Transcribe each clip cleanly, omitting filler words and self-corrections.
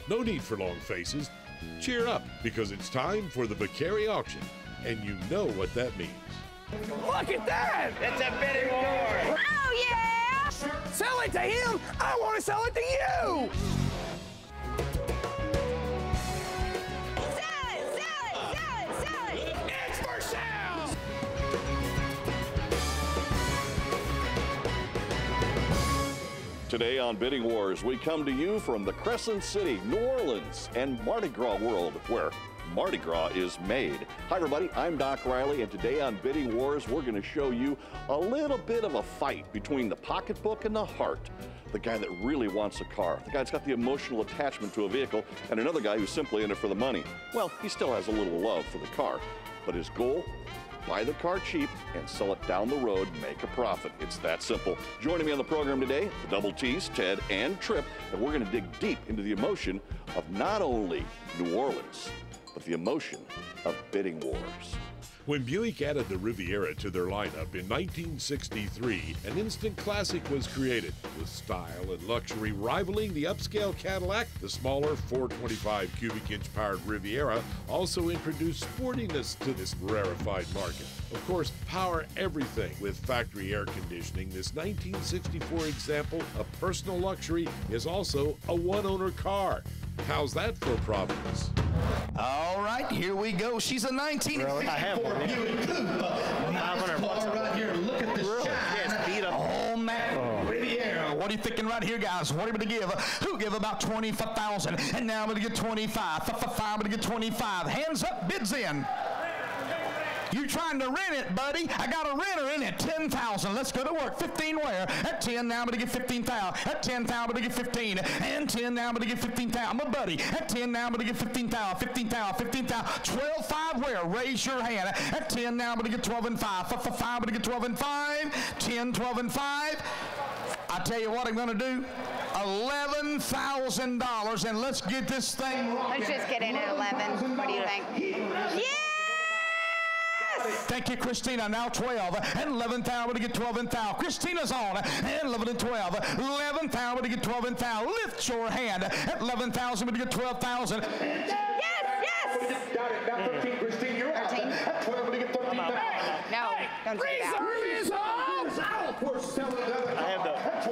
No need for long faces. Cheer up, because it's time for the Vicari auction, and you know what that means. Look at that! It's a bidding war! Oh, yeah! Sell it to him! I want to sell it to you! Sell it! Sell it! Sell it! Sell it! It's for sale! Today on Bidding Wars, we come to you from the Crescent City, New Orleans, and Mardi Gras world, where Mardi Gras is made. Hi everybody, I'm Doc Riley, and today on Bidding Wars, we're going to show you a little bit of a fight between the pocketbook and the heart. The guy that really wants a car, the guy that's got the emotional attachment to a vehicle, and another guy who's simply in it for the money. Well, he still has a little love for the car, but his goal? Buy the car cheap and sell it down the road, make a profit. It's that simple. Joining me on the program today, the Double T's, Ted and Trip, and we're going to dig deep into the emotion of not only New Orleans, but the emotion of bidding wars. When Buick added the Riviera to their lineup in 1963, an instant classic was created, with style and luxury rivaling the upscale Cadillac. The smaller 425 cubic inch powered Riviera also introduced sportiness to this rarefied market. Of course, power everything with factory air conditioning. This 1964 example of personal luxury is also a one-owner car. How's that for Providence? All right, here we go. She's a 1954 Buick Coupe. Right here, look at this shine. Yes, beat up. Oh, man. Riviera. What are you thinking right here, guys? What are we going to give? Who give about 25,000? And now I'm going to get 25. I'm going to get 25. Hands up, bids in. You trying to rent it, buddy? I got a renter in it. 10,000. Let's go to work. 15 where? At 10 now I'm gonna get 15,000. At 10 now I'm gonna get 15. And 10 now I'm gonna get 15,000. My buddy. At 10 now I'm gonna get 15,000. 15,000. 15,000. 12 5 where? Raise your hand. At 10 now I'm gonna get 12 and 5. 5 I'm gonna get 12 and 5. 10, 12 and 5. I tell you what I'm gonna do. $11,000, and let's get this thing rocking. Let's just get in at 11. What do you think? Yeah! Thank you, Christina. Now 12 and 11,000 to get 12 and 1,000. Christina's on and 11 and 12. 11,000 to get 12 and 1,000. Lift your hand at 11,000 to get 12,000. Yes, yes. Got it. Now 13, Christine. You're out. 13. At 12 to get 13,000. No, don't do that.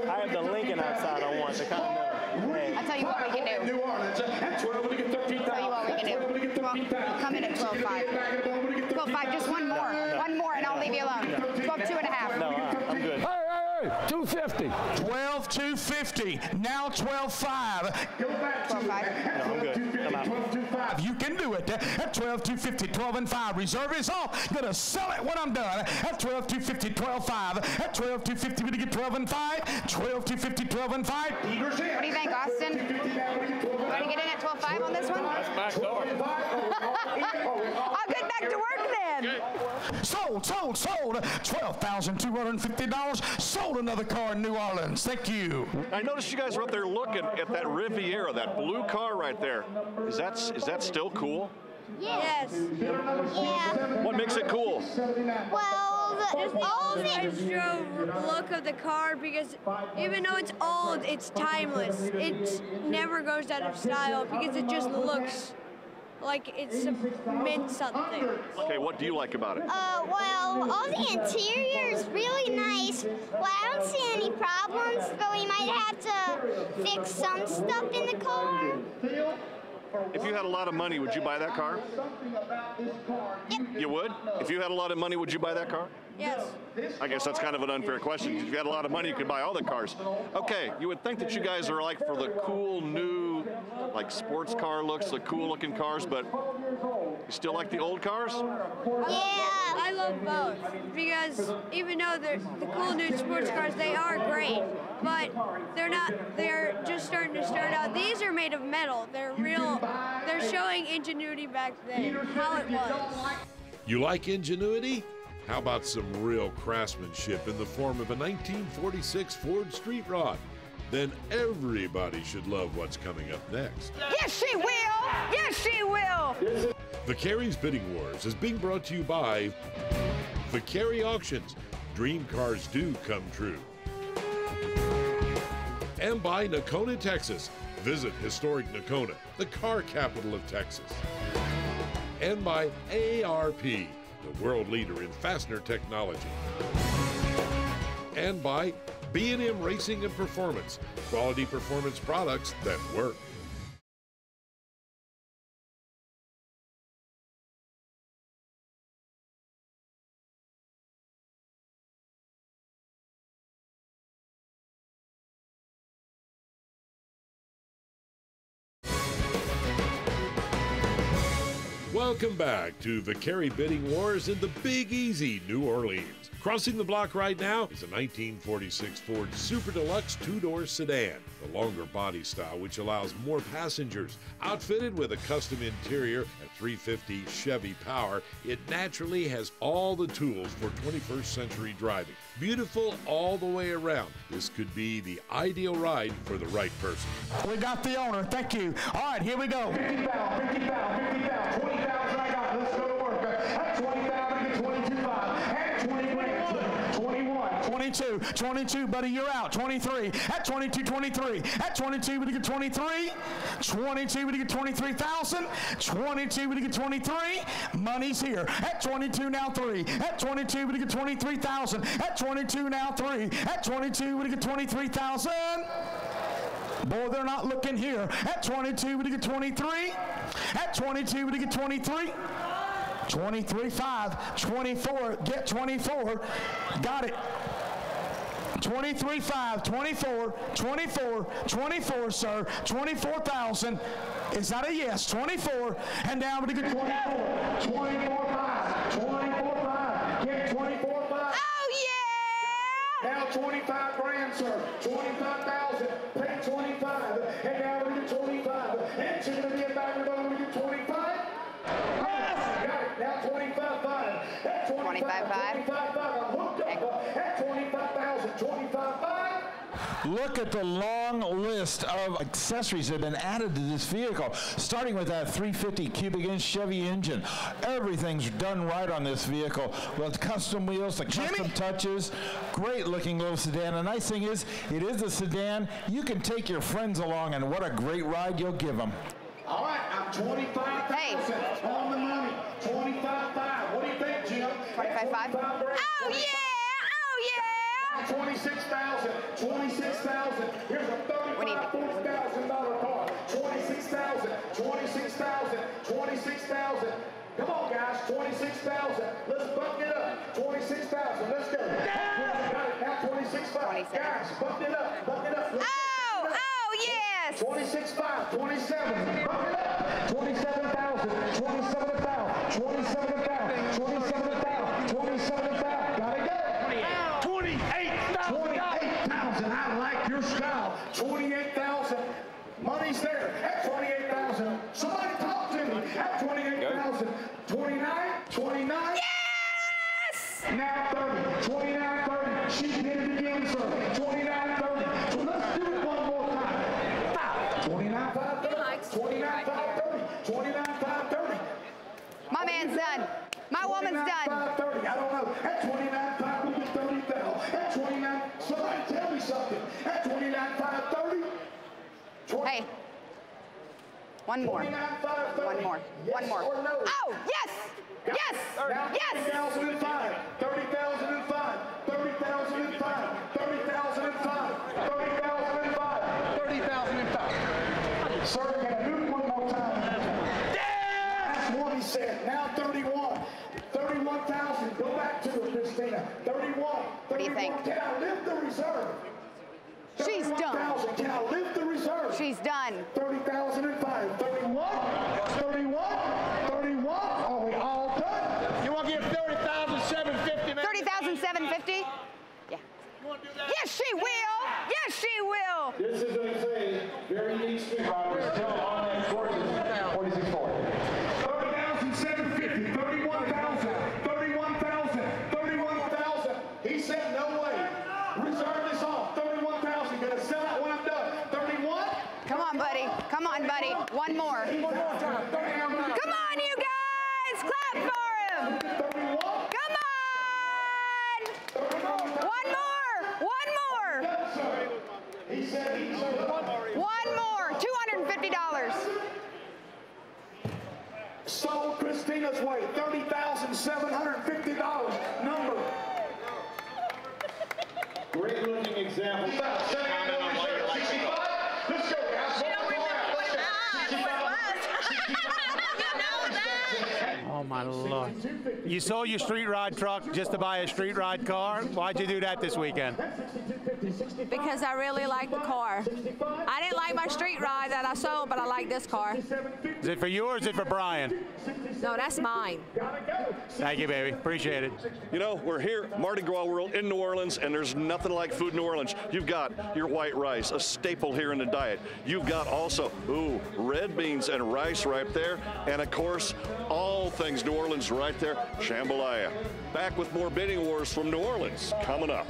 I have the Lincoln outside on one, the Continental. Hey. I'll tell you what we can do. New Orleans at 12 to get 13,000. Tell you what we can do. Well, come in at 12.5. 12.5, just one more. One more, and I'll leave you alone. 12.2.5. No, I'm good. Hey, 250. 12,250. Now 12,5. 12.5. No, I'm good. I'm out. 12,250. You can do it at 12,250. 12 and 5. Reserve is off. Gonna sell it when I'm done at 12,250. 12,5. At 12,250 to get 12 and 5. 12,250. 12 and 5. What do you think, Austin? Want to get in at 12.5 on this one? That's back door. I'll get back to work then. Sold. $12,250. Sold another car in New Orleans. Thank you. I noticed you guys were up there looking at that Riviera, that blue car right there. Is that still cool? Yes. Yeah. What makes it cool? Well, all the extra look of the car, because even though it's old, it's timeless. It never goes out of style because it just looks like it's meant something. Okay, what do you like about it? Well, all the interior is really nice. Well, I don't see any problems, but we might have to fix some stuff in the car. If you had a lot of money, would you buy that car? Yep. You would? If you had a lot of money, would you buy that car? Yes. I guess that's kind of an unfair question. If you had a lot of money, you could buy all the cars. Okay, you would think that you guys are like for the cool new, like sports car looks, the cool looking cars, but you still like the old cars? Yeah. I love both because even though they're the cool new sports cars, they are great, but they're not. They're just starting to start out. These are made of metal. They're real. They're showing ingenuity back then, how it was. You like ingenuity? How about some real craftsmanship in the form of a 1946 Ford Street Rod? Then everybody should love what's coming up next. Yes, she will. Yes, she will. Vicari's Bidding Wars is being brought to you by Vicari Auctions. Dream cars do come true. And by Nocona, Texas. Visit historic Nocona, the car capital of Texas. And by ARP, the world leader in fastener technology. And by B&M Racing and Performance, quality performance products that work. Welcome back to Vicari Bidding Wars in the Big Easy, New Orleans. Crossing the block right now is a 1946 Ford Super Deluxe two-door sedan, the longer body style which allows more passengers. Outfitted with a custom interior and 350 Chevy power, it naturally has all the tools for 21st century driving. Beautiful all the way around, this could be the ideal ride for the right person. We got the owner. Thank you. All right, here we go. 50 pounds, 50 pounds, 50 pounds, 20,000 I got. Let's go to work. At 20,000, get 22.5. At 20 grand, 21. 22, 22, buddy, you're out. 23, at 22, 23, at 22, we get 23, 22, we get 23,000, 22, we get 23, money's here. At 22, now 3, at 22, we get 23,000, at 22, now 3, at 22, we get 23,000. Boy, they're not looking here. At 22, we get 23, at 22, we get 23. 23, 5, 24, get 24, got it. 23, 5, 24, 24, 24, sir, 24,000. Is that a yes? 24, and now we get 24. 24, 5, 24, 5, get 24, 5. Oh, yeah! Now 25 grand, sir, 25,000, pay 25, and now we get 25, and you're gonna get back and we get 25. Yes! Got it, now 25, 5, at 25, 5, I'm hooked up, at 25,000, 25, 5. Look at the long list of accessories that have been added to this vehicle, starting with that 350 cubic inch Chevy engine. Everything's done right on this vehicle with custom wheels, the custom touches, great looking little sedan. The nice thing is, it is a sedan. You can take your friends along, and what a great ride you'll give them. All right, I'm 25,000 on the money. 25,500. What do you think, Jim? 25,500. Oh, yeah! Oh, yeah! 26,000. 26,000. Here's a $35,000 car. 26,000. 26,000. 26,000. Come on, guys. 26,000. Let's buck it up. 26,000. Let's go. Yeah! Got it. Now 26,500. Guys, buck it up. Buck it up. Oh, oh, yes! 26,500. 27. Buck it up. 27,000. 27,000. 27,000. 27,000. 27,000. Gotta go. 28,000. 28,000. I like your style. 28,000. Money's there. At 28,000. Somebody talk to me. At 28,000. 29. 29. Yes! Now 30. 29, 30. She did it again, sir. 29, 30. So let's do it one more time. 29, 5, 30. 29, 5, 30. 29, 5, 30. My man's done. My woman's 29, done. 5, 30. I don't know. At 29, 5, we get 30,000. At 29, somebody tell me something. At 29, 5, 30. Hey. One more. 29, 5, 30. One more. Yes One more. or no? Oh, yes! Yes! Now Yes! 30,005, 30,005, 30,005, 30,005, 30,005, 30,005. Sir, can I do it one more time? That's what he said. Now 31. 31,000. Go back to it, Christina. 31. What do you think? Can I lift the reserve? She's done. 31,000. Can I lift the reserve? She's done. 30,005. 31. 31. 31. Are we all done? You want to give 30,750, man? 30,750? Yeah. Yes, she will. Yes, she will. This is a very unique street ride. We're still on that course. 4640. 30,750. 31,000. 31,000. 31,000. He said no way. Reserve this off. 31,000. Gonna sell it when I'm done. 31. Come on, buddy. Come on, buddy. One more. Come on, you guys. Clap for him. 31. Come on. One more. One more. He said One more. 200. sold Christina's way. $30,750 number. Great looking example. Let's go, guys. Oh, my Lord. You sold your street rod truck just to buy a street rod car? Why'd you do that this weekend? Because I really like the car. I didn't like my street rod that I sold, but I like this car. Is it for you or is it for Brian? No, that's mine. Thank you, baby. Appreciate it. You know, we're here, Mardi Gras World in New Orleans, and there's nothing like food in New Orleans. You've got your white rice, a staple here in the diet. You've got also, red beans and rice right there. And of course, all things New Orleans right there, jambalaya. Back with more bidding wars from New Orleans coming up.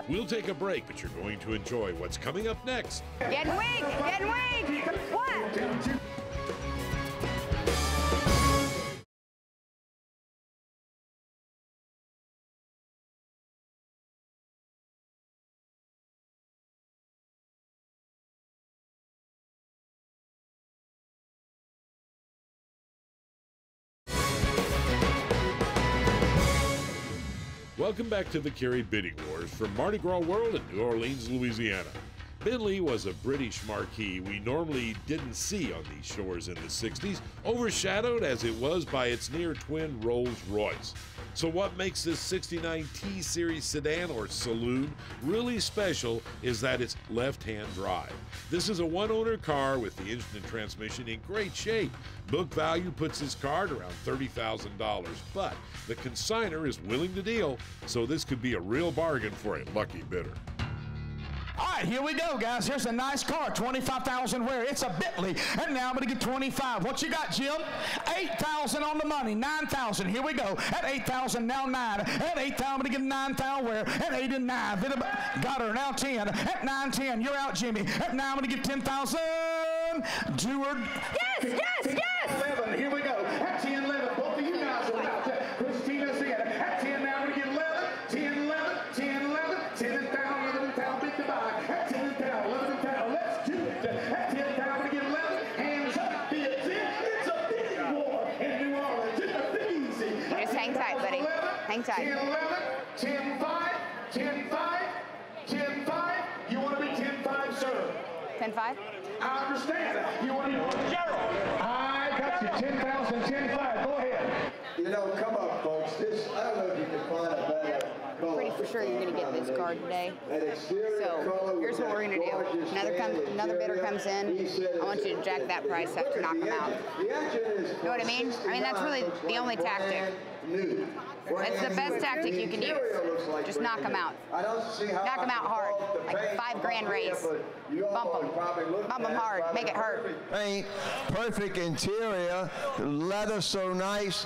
We'll take a break, but you're going to enjoy what's coming up next. Get wig! Get wig! What? Welcome back to Vicari Bidding Wars from Mardi Gras World in New Orleans, Louisiana. Bentley was a British marquee we normally didn't see on these shores in the 60s, overshadowed as it was by its near-twin Rolls-Royce. So what makes this 69 T-Series sedan or saloon really special is that it's left-hand drive. This is a one-owner car with the engine and transmission in great shape. Book value puts this car at around $30,000, but the consignor is willing to deal, so this could be a real bargain for a lucky bidder. All right, here we go, guys. Here's a nice car, $25,000 where it's a Bentley, and now I'm going to get $25,000. What you got, Jim? $8,000 on the money, $9,000. Here we go. At $8,000, now $9. At $8,000, I'm going to get $9,000 where? At 8 and 9. Got her, now 10. At 9, 10. You're out, Jimmy. At 9, I'm going to get $10,000. Deward. Yes, yes, yes! 11, here we go. At 10, 11. Both of you guys are out. Christina's in. At 10, now we get 11. 10, 11. 10, 11. 10 and down. 11 and down. Big divide. At 10 and down. 11 and down. Let's do it. At 10 down, we get 11. Hands up. It's a bidding war in New Orleans. It's a big easy. Just hang tight, buddy. Hang tight. 10, 11. 10, 5. 10, 5. 10, 5. You want to be 10, 5, sir? 10-5? I understand. You want to be Gerald? I got you. 10,000, 10,500. Go ahead. You know, come on, folks. I don't know if you can find a better color. Pretty for sure you're going to get this card today. So here's what we're going to do. Another bidder comes in. I want you to jack that price up to knock them out. You know what I mean? I mean, that's really the only tactic. It's the best tactic you can use. Just knock them out. Knock them out hard. Like $5,000 raise. Bump them. Bump them hard. Make it hurt. Paint, perfect interior, leather so nice.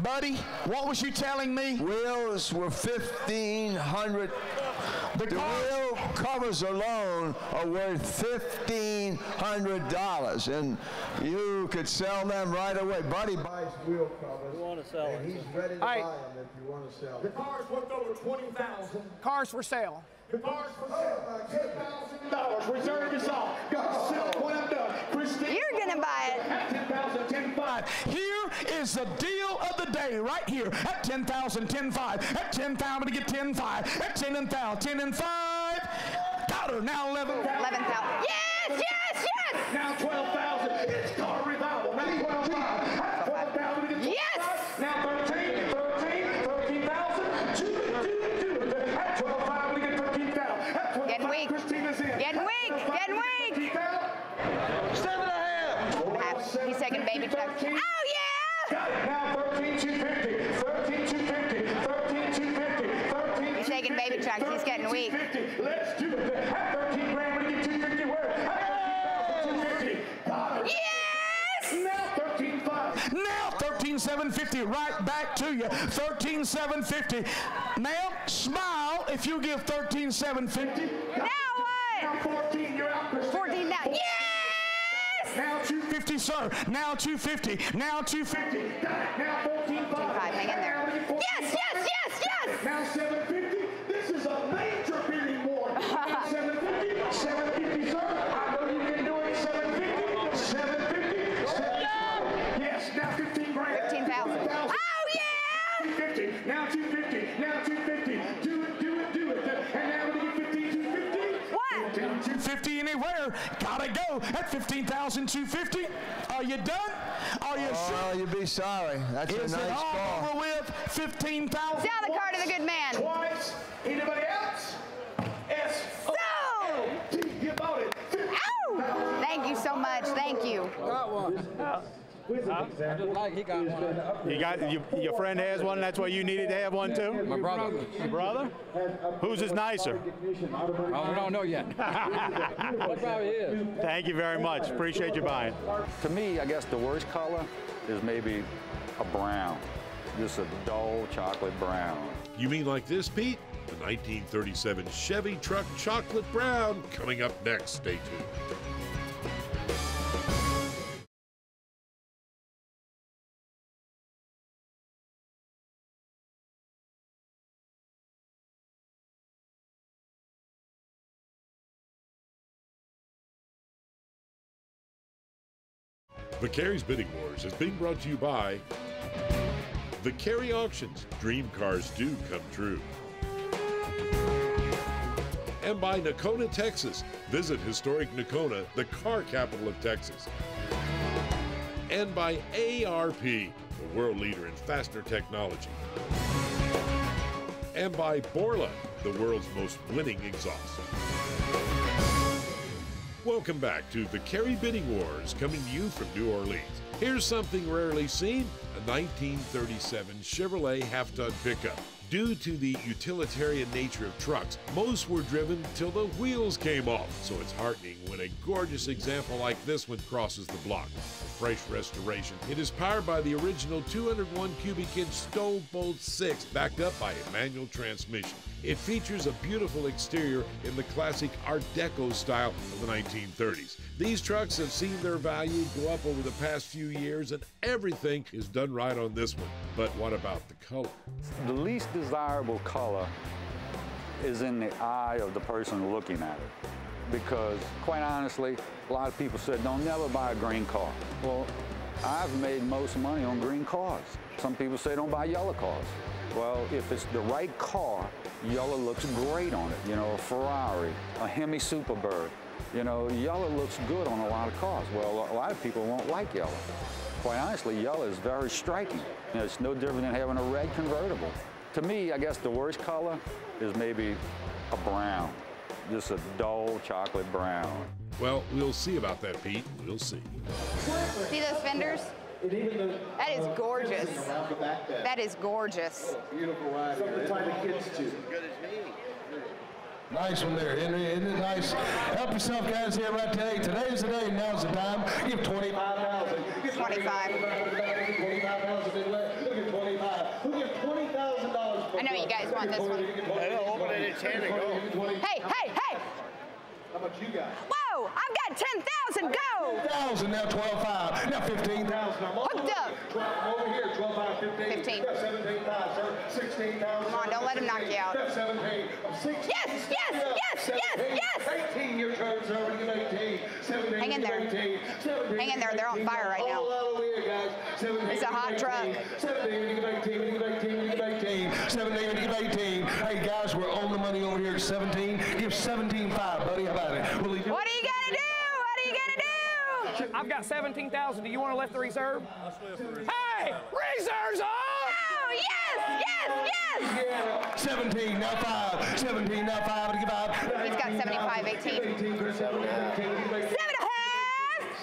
Buddy, what was you telling me? Wheels were $1,500. The wheel covers alone are worth $1,500, and you could sell them right away. Buddy buys wheel covers. You want to sell it? And he's ready to buy them if you want to sell The them. car's worth over $20,000. Cars for sale. The car's for sale. $10,000. Reserve is off. Got to sell it when I'm done. Christine. You're going to buy it. At 10,000, 10,500. Here is the deal of the day right here at 10,000, 10,500. At 10,000, I'm going to get 10,500. At 10 and 1,000, 10 and 5. Got her, now 11. 11,000. Yes, yes, yes! Now 12,000. It's car revival. Now 12,000. At 12,000, we get 25. Yes! Now 13,000. At 12,500, we get 13,000. At 12,500, Getting weak. Christina's in. Getting weak. Getting weak. 7.5. He's taking baby trucks. Oh, yeah! Got it. Now 13,250. 13,250. 13,250. 13,250. He's taking baby chunks. He's getting weak. Let's do it. At 13 grand, we get 250. Where? At 13,250. Got it. Yes! Now 13,500. Now 13,750, right back to you. 13,750. Now smile if you give 13,750. Now what? Now 14. You're out, Christina. 14 now. Yes! Now 250, sir. Now 250. Now 250. Got it. Now 14,500. Hang in there. Yes, yes, yes, yes! Now 750. This is a major bidding war. 750. 750, sir. I know you can do it. 750. 750. 250 anywhere. Gotta go at 15,250. Are you done? Are you sure? Oh, you'd be sorry. That's Is a nice it all car. over with? 15,000. Down the car to the good man. Twice. Anybody else? So! You bought it. Ow! Thank you so much. Thank you. Got one. I just like he got one. You got your friend has one. That's why you needed to have one too. My brother. Your brother? Whose is nicer? Oh, we don't know yet. What probably is. Thank you very much. Appreciate you buying. To me, I guess the worst color is maybe a brown, just a dull chocolate brown. You mean like this, Pete? The 1937 Chevy truck chocolate brown coming up next. Stay tuned. Vicari's Bidding Wars is being brought to you by Vicari Auctions. Dream cars do come true. And by Nocona, Texas. Visit historic Nocona, the car capital of Texas. And by ARP, the world leader in fastener technology. And by Borla, the world's most winning exhaust. Welcome back to Vicari Bidding Wars, coming to you from New Orleans. Here's something rarely seen, a 1937 Chevrolet half-ton pickup. Due to the utilitarian nature of trucks, most were driven till the wheels came off, so it's heartening when a gorgeous example like this one crosses the block. A fresh restoration, it is powered by the original 201 cubic inch Stowbolt 6, backed up by a manual transmission. It features a beautiful exterior in the classic Art Deco style of the 1930s. These trucks have seen their value go up over the past few years, and everything is done right on this one. But what about the color? The least desirable color is in the eye of the person looking at it. Because, quite honestly, a lot of people said, don't never buy a green car. Well, I've made most money on green cars. Some people say don't buy yellow cars. Well, if it's the right car, yellow looks great on it. You know, a Ferrari, a Hemi Superbird. You know, yellow looks good on a lot of cars. Well, a lot of people won't like yellow. Quite honestly, yellow is very striking. You know, it's no different than having a red convertible. To me, I guess the worst color is maybe a brown. Just a dull chocolate brown. Well, we'll see about that, Pete. We'll see. See those fenders? That is gorgeous. That is gorgeous. Beautiful ride. Something to tie the kids to. Good as me. Nice one there, Henry. Isn't it nice? Help yourself, guys, here right today. Today's the day. Now's the time. Give 25,000. 25. I know you guys want this one. Open it in 10 and go. Hey, hey, hey! How much you got? Whoa! I've got 10,000. Go! 10,000, now 12,500. Now 15,000. Hooked up. Over here, 12,500, 15. 17,500, sir. 16,000. Come on, don't let him knock you out. 17. 16. Yes, yes, yes, yes, yes! 18, your turn, sir. We're going to get 18. 17. Hang in there. 18. 17. Hang in there. They're on fire right now. All out over here, guys. 17. It's a hot truck. 17. 18. 18. 17, 18. Hey, guys, we're on the money over here at 17. Give 17.5, buddy. How about it? What are you gonna do? What are you gonna do? I've got 17,000. Do you want to lift the reserve? Hey, reserves on! Oh, yes, yes, yes! 17, now 5. 17, now 5. To give out. He's got 75, 18. 7.5.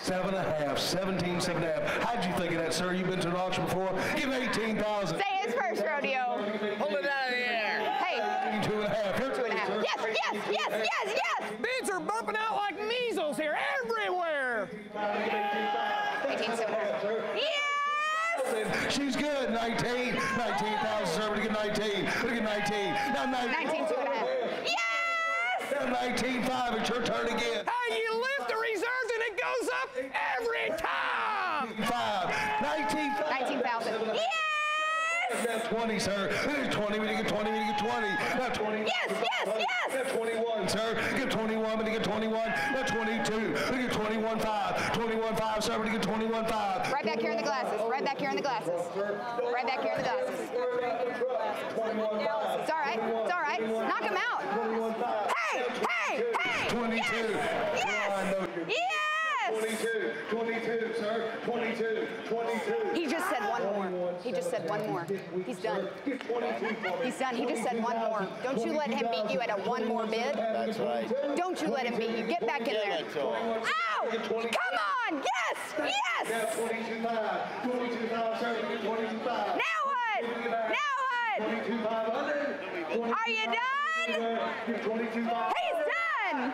7.5. 17, 7.5. How'd you think of that, sir? You've been to an auction before? Give 18,000. Say his first rodeo. Hold it out of the air. Hey. 2.5. 2.5. Yes, yes, yes, yes, yes! Bids are bumping out like measles here everywhere. 18,700. Yes! She's good. 19. 19,000, sir. We're going to get 19. We're going to get 19. Now 19. 19,2.5. Yes! Now 19.5. It's your turn again. Hey, you lift the reserves and it goes up every time. 19,000. Yes! Now 20, sir. There's 20. We didn't get 20. We didn't get 20. Now 20. Yes, yes, yes! Now 21, sir. Get 21. We didn't get 21. Now 22. We get 21.5. 21.5, sir. We didn't get 21.5. Right back here in the glasses. Right back here in the glasses. Right back here in the glasses. It's all right. It's all right. Knock him out. Hey, hey, hey! 22. Yes! 22, sir. 22. He just said one more. He just said one more. He's done. He's done. He just said one more. Don't you let him beat you at a one more bid. That's right. Don't you let him beat you. Get back in there. Ow! Come on! Yes! Yes! Now what? Now what? Are you done? He's done!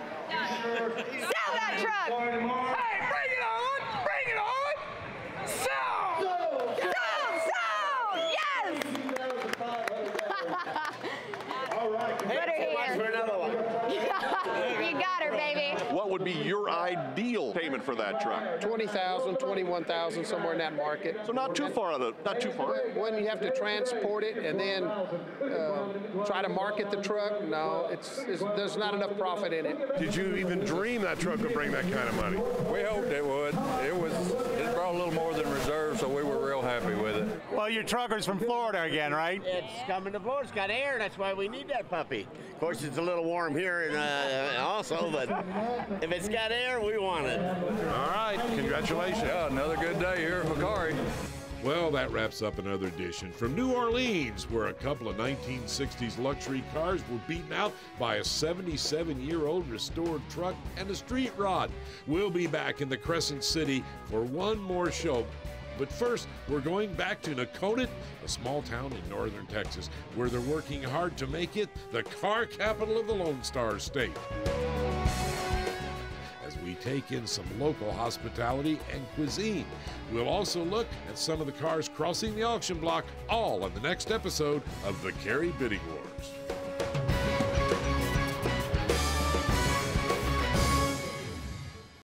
Sell that truck! Hey, bring it on! Bring it on! Sell! Yes! All right. Put her here. For another one. You got her, baby. What would be your ideal payment for that truck? 20,000, 21,000, somewhere in that market. So not too far out of not too far. When you have to transport it and then try to market the truck, no, there's not enough profit in it. Did you even dream that truck would bring that kind of money? We hoped it would. It brought a little more than reserve, so we were real happy with it. Well, your trucker's from Florida again, right? It's coming to Florida. It's got air. That's why we need that puppy. Of course, it's a little warm here and also, but if it's got air, we want it. All right, congratulations. Yeah, another good day here at Vicari. Well, that wraps up another edition from New Orleans, where a couple of 1960s luxury cars were beaten out by a 77-year-old restored truck and a street rod. We'll be back in the Crescent City for one more show. But first, we're going back to Naconit, a small town in northern Texas, where they're working hard to make it the car capital of the Lone Star State. As we take in some local hospitality and cuisine, we'll also look at some of the cars crossing the auction block, all on the next episode of Vicari Bidding Wars.